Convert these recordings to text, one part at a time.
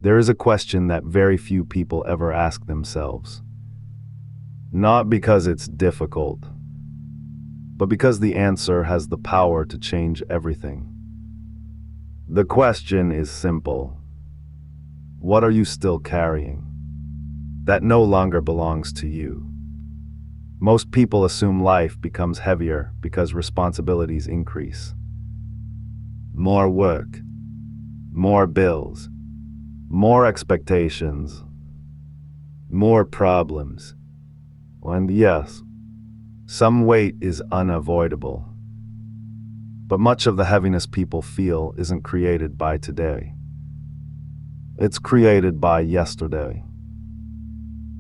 There is a question that very few people ever ask themselves. Not because it's difficult, but because the answer has the power to change everything. The question is simple. What are you still carrying that no longer belongs to you? Most people assume life becomes heavier because responsibilities increase. More work, more bills, more expectations, more problems. And yes, some weight is unavoidable. But much of the heaviness people feel isn't created by today. It's created by yesterday.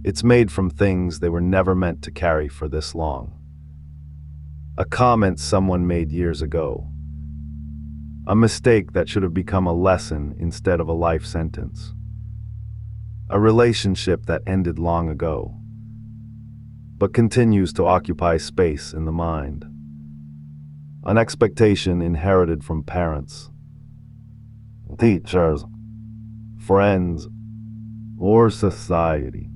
It's made from things they were never meant to carry for this long. A comment someone made years ago. A mistake that should have become a lesson instead of a life sentence. A relationship that ended long ago, but continues to occupy space in the mind. An expectation inherited from parents, teachers, friends, or society.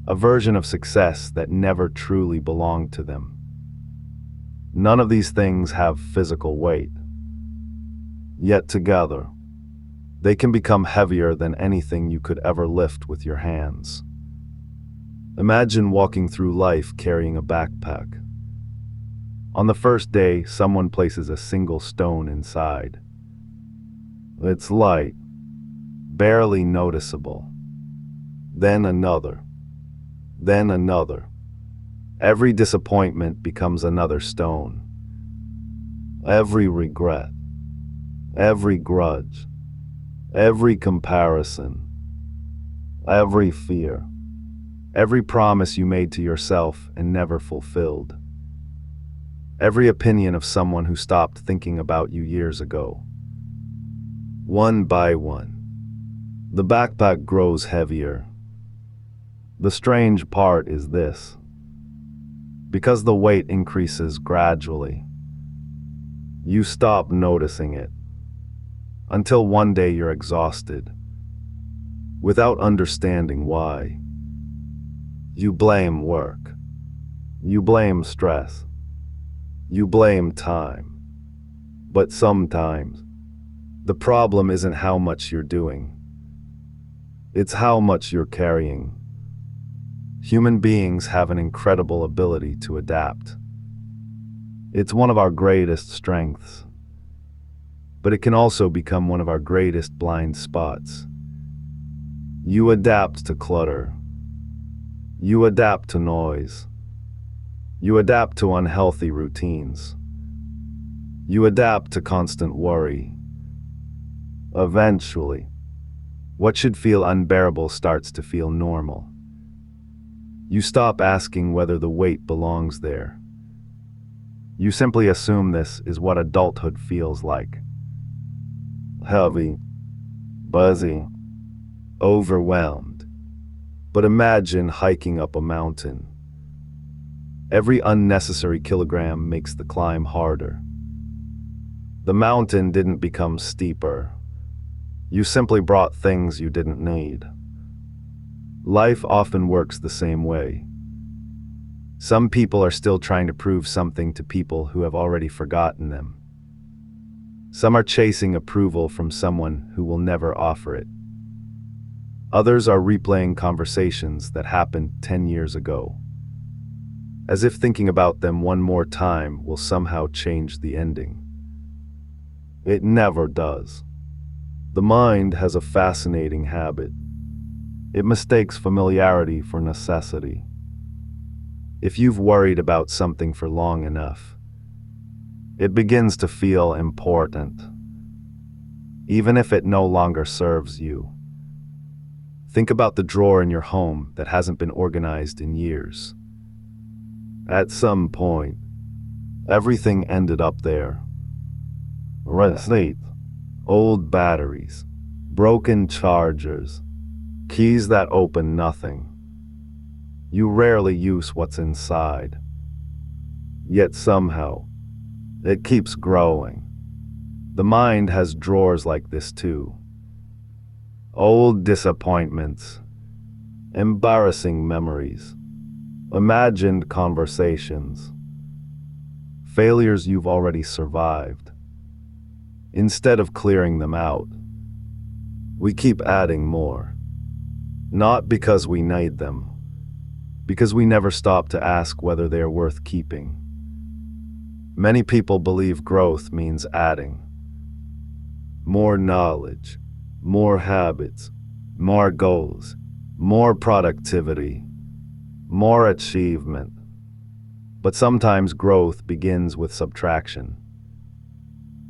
A version of success that never truly belonged to them. None of these things have physical weight. Yet together, they can become heavier than anything you could ever lift with your hands. Imagine walking through life carrying a backpack. On the first day, someone places a single stone inside. It's light, barely noticeable. Then another. Then another. Every disappointment becomes another stone. Every regret, every grudge, every comparison, every fear, every promise you made to yourself and never fulfilled, every opinion of someone who stopped thinking about you years ago. One by one, the backpack grows heavier. The strange part is this. Because the weight increases gradually, you stop noticing it. Until one day you're exhausted, without understanding why. You blame work. You blame stress. You blame time. But sometimes, the problem isn't how much you're doing. It's how much you're carrying. Human beings have an incredible ability to adapt. It's one of our greatest strengths. But it can also become one of our greatest blind spots. You adapt to clutter. You adapt to noise. You adapt to unhealthy routines. You adapt to constant worry. Eventually, what should feel unbearable starts to feel normal. You stop asking whether the weight belongs there. You simply assume this is what adulthood feels like. Heavy, buzzy, overwhelmed. But imagine hiking up a mountain. Every unnecessary kilogram makes the climb harder. The mountain didn't become steeper. You simply brought things you didn't need. Life often works the same way. Some people are still trying to prove something to people who have already forgotten them. Some are chasing approval from someone who will never offer it. Others are replaying conversations that happened 10 years ago, as if thinking about them one more time will somehow change the ending. It never does. The mind has a fascinating habit. It mistakes familiarity for necessity. If you've worried about something for long enough, it begins to feel important, even if it no longer serves you. Think about the drawer in your home that hasn't been organized in years. At some point, everything ended up there. Receipts, old batteries, broken chargers, keys that open nothing. You rarely use what's inside. Yet somehow, it keeps growing. The mind has drawers like this too. Old disappointments, embarrassing memories, imagined conversations, failures you've already survived. Instead of clearing them out, we keep adding more. Not because we need them, because we never stop to ask whether they are worth keeping. Many people believe growth means adding more knowledge, more habits, more goals, more productivity, more achievement. But sometimes growth begins with subtraction,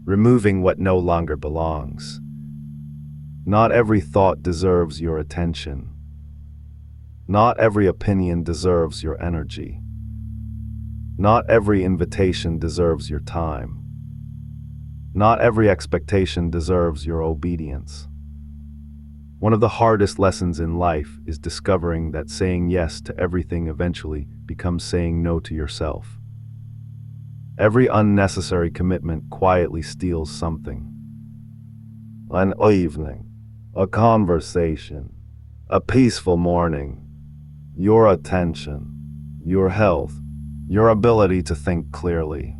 removing what no longer belongs. Not every thought deserves your attention. Not every opinion deserves your energy. Not every invitation deserves your time. Not every expectation deserves your obedience. One of the hardest lessons in life is discovering that saying yes to everything eventually becomes saying no to yourself. Every unnecessary commitment quietly steals something. An evening, a conversation, a peaceful morning, your attention, your health, your ability to think clearly.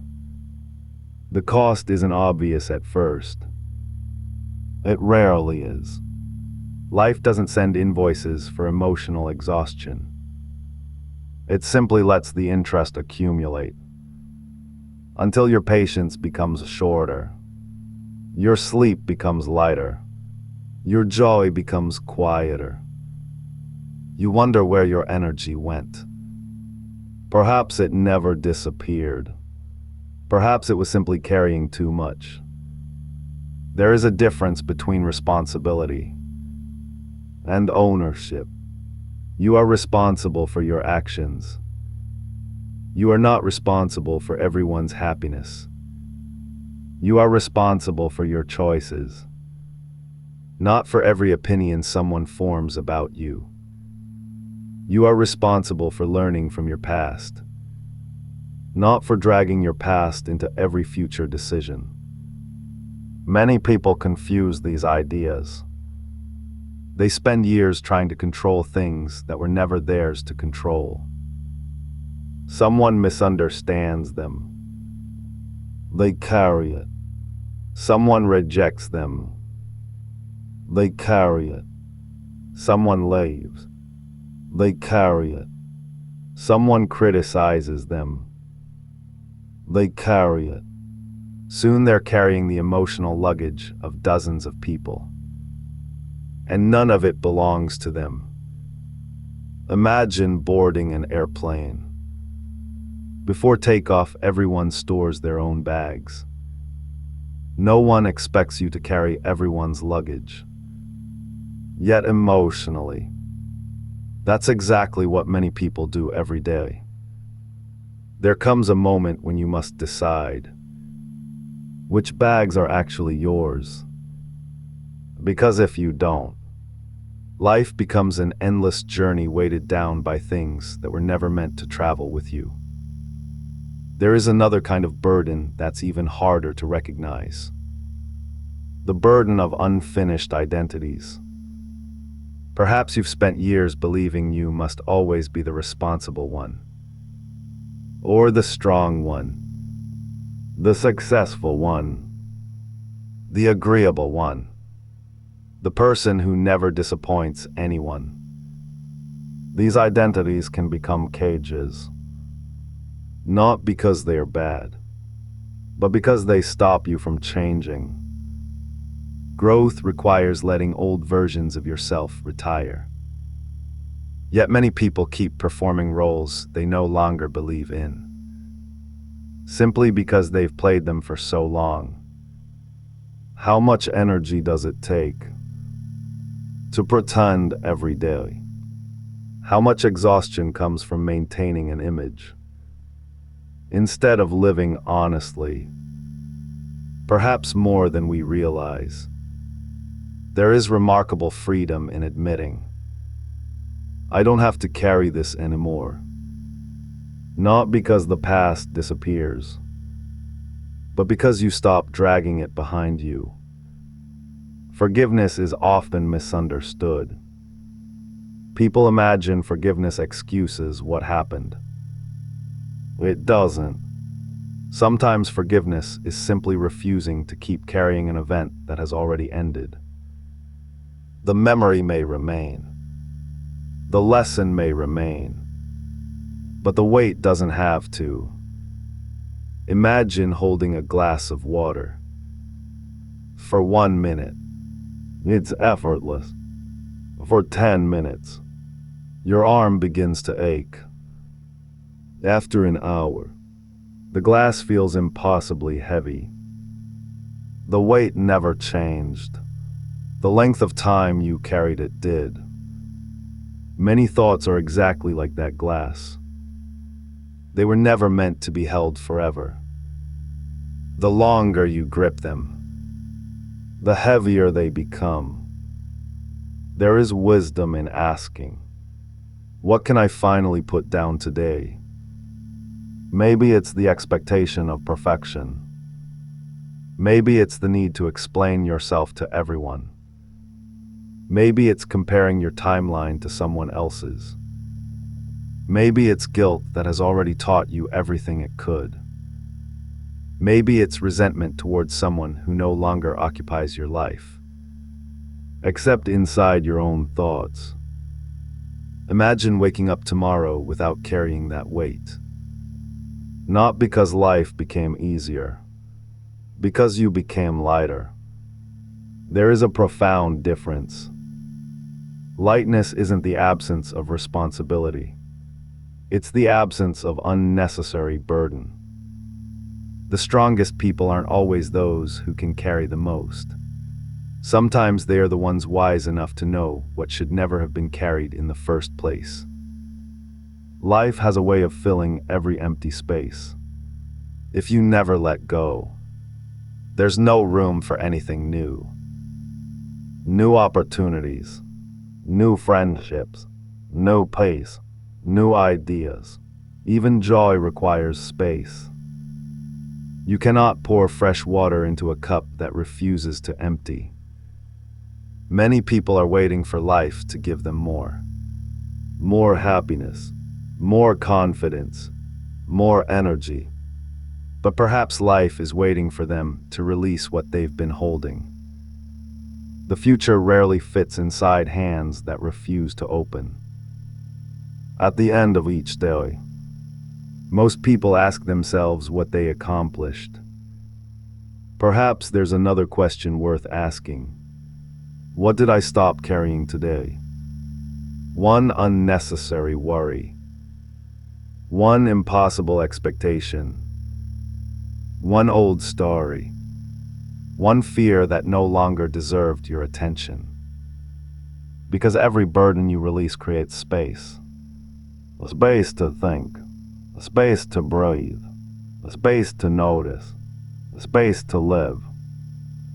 The cost isn't obvious at first. It rarely is. Life doesn't send invoices for emotional exhaustion. It simply lets the interest accumulate until your patience becomes shorter, your sleep becomes lighter, your joy becomes quieter. You wonder where your energy went. Perhaps it never disappeared. Perhaps it was simply carrying too much. There is a difference between responsibility and ownership. You are responsible for your actions. You are not responsible for everyone's happiness. You are responsible for your choices, not for every opinion someone forms about you. You are responsible for learning from your past, not for dragging your past into every future decision. Many people confuse these ideas. They spend years trying to control things that were never theirs to control. Someone misunderstands them. They carry it. Someone rejects them. They carry it. Someone leaves. They carry it. Someone criticizes them. They carry it. Soon they're carrying the emotional luggage of dozens of people. And none of it belongs to them. Imagine boarding an airplane. Before takeoff, everyone stores their own bags. No one expects you to carry everyone's luggage. Yet emotionally, that's exactly what many people do every day. There comes a moment when you must decide which bags are actually yours. Because if you don't, life becomes an endless journey weighted down by things that were never meant to travel with you. There is another kind of burden that's even harder to recognize. The burden of unfinished identities. Perhaps you've spent years believing you must always be the responsible one, or the strong one, the successful one, the agreeable one, the person who never disappoints anyone. These identities can become cages, not because they are bad, but because they stop you from changing. Growth requires letting old versions of yourself retire. Yet many people keep performing roles they no longer believe in, simply because they've played them for so long. How much energy does it take to pretend every day? How much exhaustion comes from maintaining an image instead of living honestly? Perhaps more than we realize. There is remarkable freedom in admitting, I don't have to carry this anymore. Not because the past disappears, but because you stop dragging it behind you. Forgiveness is often misunderstood. People imagine forgiveness excuses what happened. It doesn't. Sometimes forgiveness is simply refusing to keep carrying an event that has already ended. The memory may remain. The lesson may remain. But the weight doesn't have to. Imagine holding a glass of water. For 1 minute, it's effortless. For 10 minutes, your arm begins to ache. After an hour, the glass feels impossibly heavy. The weight never changed. The length of time you carried it did. Many thoughts are exactly like that glass. They were never meant to be held forever. The longer you grip them, the heavier they become. There is wisdom in asking, what can I finally put down today? Maybe it's the expectation of perfection. Maybe it's the need to explain yourself to everyone. Maybe it's comparing your timeline to someone else's. Maybe it's guilt that has already taught you everything it could. Maybe it's resentment towards someone who no longer occupies your life. Except inside your own thoughts. Imagine waking up tomorrow without carrying that weight. Not because life became easier, because you became lighter. There is a profound difference. Lightness isn't the absence of responsibility. It's the absence of unnecessary burden. The strongest people aren't always those who can carry the most. Sometimes they are the ones wise enough to know what should never have been carried in the first place. Life has a way of filling every empty space. If you never let go, there's no room for anything new. New opportunities, new friendships, new pace, new ideas. Even joy requires space. You cannot pour fresh water into a cup that refuses to empty. Many people are waiting for life to give them more. More happiness, more confidence, more energy. But perhaps life is waiting for them to release what they've been holding. The future rarely fits inside hands that refuse to open. At the end of each day, most people ask themselves what they accomplished. Perhaps there's another question worth asking. What did I stop carrying today? One unnecessary worry. One impossible expectation. One old story. One fear that no longer deserved your attention. Because every burden you release creates space. A space to think. A space to breathe. A space to notice. A space to live.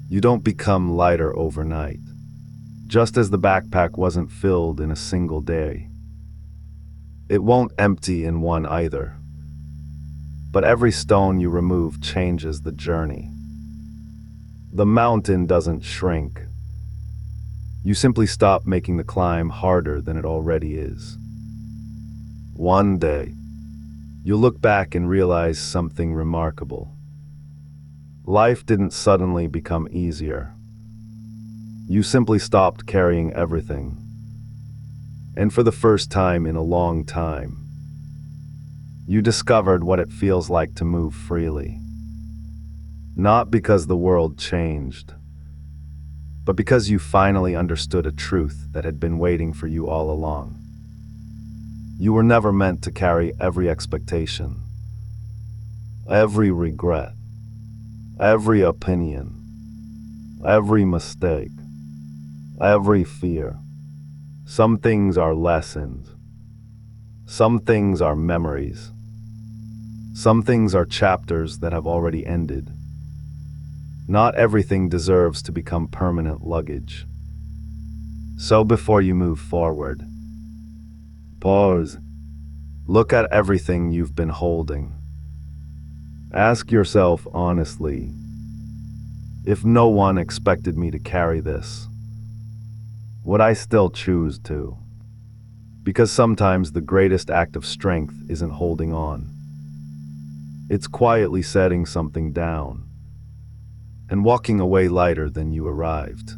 You don't become lighter overnight. Just as the backpack wasn't filled in a single day. It won't empty in one either. But every stone you remove changes the journey. The mountain doesn't shrink. You simply stop making the climb harder than it already is. One day, you'll look back and realize something remarkable. Life didn't suddenly become easier. You simply stopped carrying everything. And for the first time in a long time, you discovered what it feels like to move freely. Not because the world changed, but because you finally understood a truth that had been waiting for you all along. You were never meant to carry every expectation, every regret, every opinion, every mistake, every fear. Some things are lessons. Some things are memories. Some things are chapters that have already ended. Not everything deserves to become permanent luggage. So before you move forward, pause. Look at everything you've been holding. Ask yourself honestly, If no one expected me to carry this, would I still choose to? Because sometimes the greatest act of strength isn't holding on. It's quietly setting something down and walking away lighter than you arrived.